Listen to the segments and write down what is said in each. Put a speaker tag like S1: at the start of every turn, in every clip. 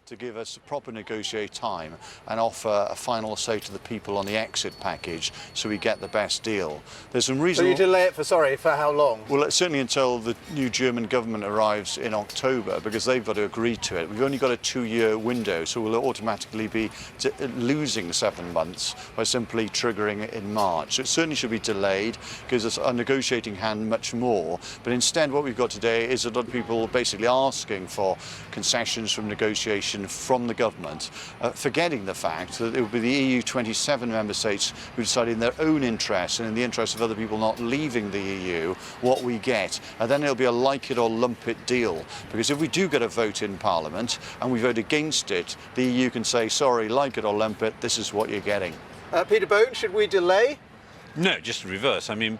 S1: to give us a proper negotiate time and offer a final say to the people on the exit package so we get the best deal. There's some reason.
S2: So you delay it for how long?
S1: Well, certainly until the new German government arrives in October, because they've got to agree to it. We've only got a 2-year window, so we'll automatically be losing 7 months by simply triggering it in March. So it certainly should be delayed, gives us a negotiating hand much more. But instead what we've got today is a lot of people basically asking for concessions from negotiation from the government, forgetting the fact that it will be the EU 27 member states who decide in their own interest and in the interest of other people not leaving the EU what we get, and then it'll be a like it or lump it deal, because if we do get a vote in Parliament and we vote against it, the EU can say, sorry, like it or lump it, this is what you're getting.
S2: Peter Bone, should we delay?
S3: No, just the reverse. I mean,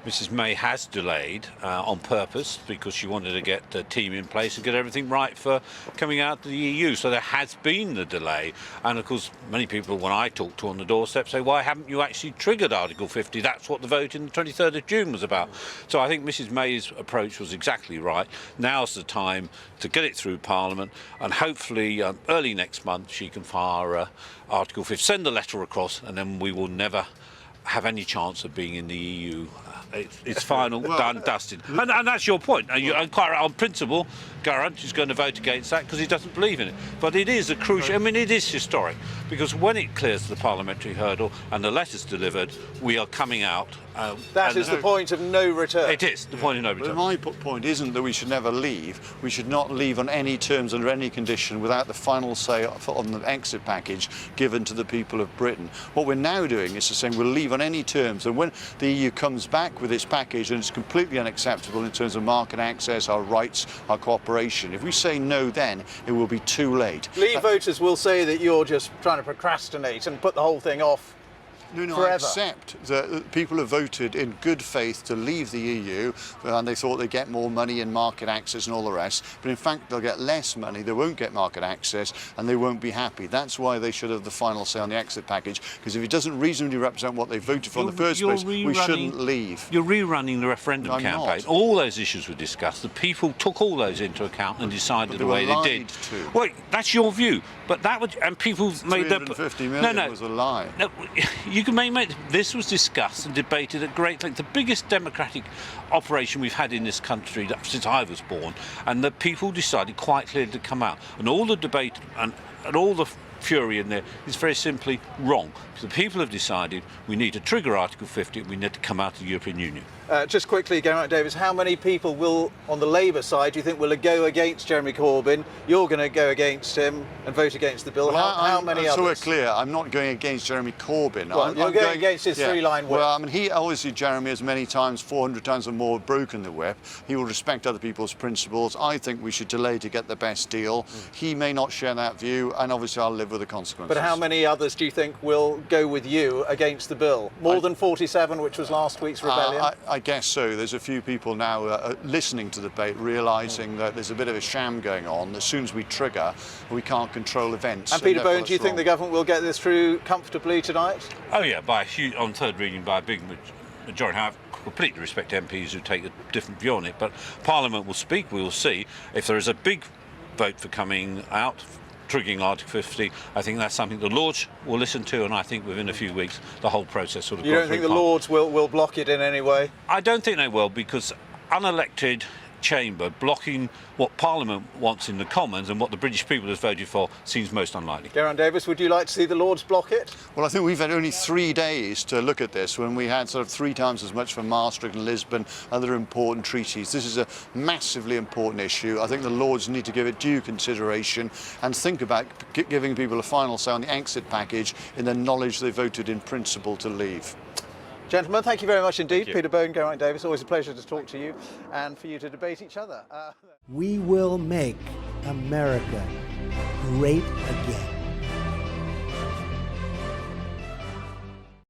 S3: Mrs May has delayed on purpose because she wanted to get the team in place and get everything right for coming out of the EU. So there has been the delay. And of course, many people, when I talk to on the doorstep, say, why haven't you actually triggered Article 50? That's what the vote in the 23rd of June was about. So I think Mrs May's approach was exactly right. Now's the time to get it through Parliament, and hopefully early next month she can fire Article 50, send the letter across, and then we will never have any chance of being in the EU. It's final, done, dusted. And that's your point. And quite right, on principle, Geraint is going to vote against that because he doesn't believe in it. But it is a crucial, I mean, it is historic, because when it clears the parliamentary hurdle and the letter's delivered, we are coming out.
S2: That is the point of no return.
S3: It is the point of no return.
S1: But my point isn't that we should never leave. We should not leave on any terms, under any condition, without the final say on the exit package given to the people of Britain. What we're now doing is to say we'll leave on any terms, and when the EU comes back with its package and it's completely unacceptable in terms of market access, our rights, our cooperation, if we say no then, it will be too late.
S2: Leave voters will say that you're just trying to procrastinate and put the whole thing off.
S1: No, I accept that people have voted in good faith to leave the EU, and they thought they'd get more money and market access and all the rest, but in fact they'll get less money, they won't get market access, and they won't be happy. That's why they should have the final say on the exit package, because if it doesn't reasonably represent what they voted for in the first place, we shouldn't leave.
S3: You're rerunning the referendum campaign.
S1: Not.
S3: All those issues were discussed. The people took all those into account and decided the way they did. Well, that's your view, but that would, and people made that.
S1: 350 million was a lie.
S3: No, you can make this was discussed and debated at great length. The biggest democratic operation we've had in this country since I was born, and the people decided quite clearly to come out. And all the debate and all the fury in there is very simply wrong. The people have decided we need to trigger Article 50, we need to come out of the European Union.
S2: Just quickly, Geraint Davies, how many people will, on the Labour side, do you think will go against Jeremy Corbyn? You're going to go against him and vote against the bill.
S1: Well,
S2: how many others?
S1: So we're clear, I'm not going against Jeremy Corbyn.
S2: Well, you're going against his three-line whip.
S1: Well, I mean, he obviously, Jeremy, has many times, 400 times or more, broken the whip. He will respect other people's principles. I think we should delay to get the best deal. He may not share that view, and obviously I'll live with the consequences.
S2: But how many others do you think will go with you against the bill? More than 47, which was last week's rebellion?
S1: I guess so. There's a few people now listening to the debate, realising that there's a bit of a sham going on. As soon as we trigger, we can't control events.
S2: And Peter Bone, do you think the government will get this through comfortably tonight?
S3: Oh yeah, on third reading by a big majority. I completely respect MPs who take a different view on it, but Parliament will speak. We will see. If there is a big vote for coming out, triggering Article 50, I think that's something the Lords will listen to, and I think within a few weeks the whole process sort of.
S2: You don't think the Lords will block it in any way?
S3: I don't think they will, because unelected chamber blocking what Parliament wants in the Commons and what the British people have voted for seems most unlikely.
S2: Geraint Davies, would you like to see the Lords block it?
S1: Well, I think we've had only 3 days to look at this, when we had sort of 3 times as much for Maastricht and Lisbon, other important treaties. This is a massively important issue. I think the Lords need to give it due consideration and think about giving people a final say on the exit package in the knowledge they voted in principle to leave.
S2: Gentlemen, thank you very much indeed. Peter Bone, Geraint Davies, always a pleasure to talk to you and for you to debate each other.
S4: We will make America great again.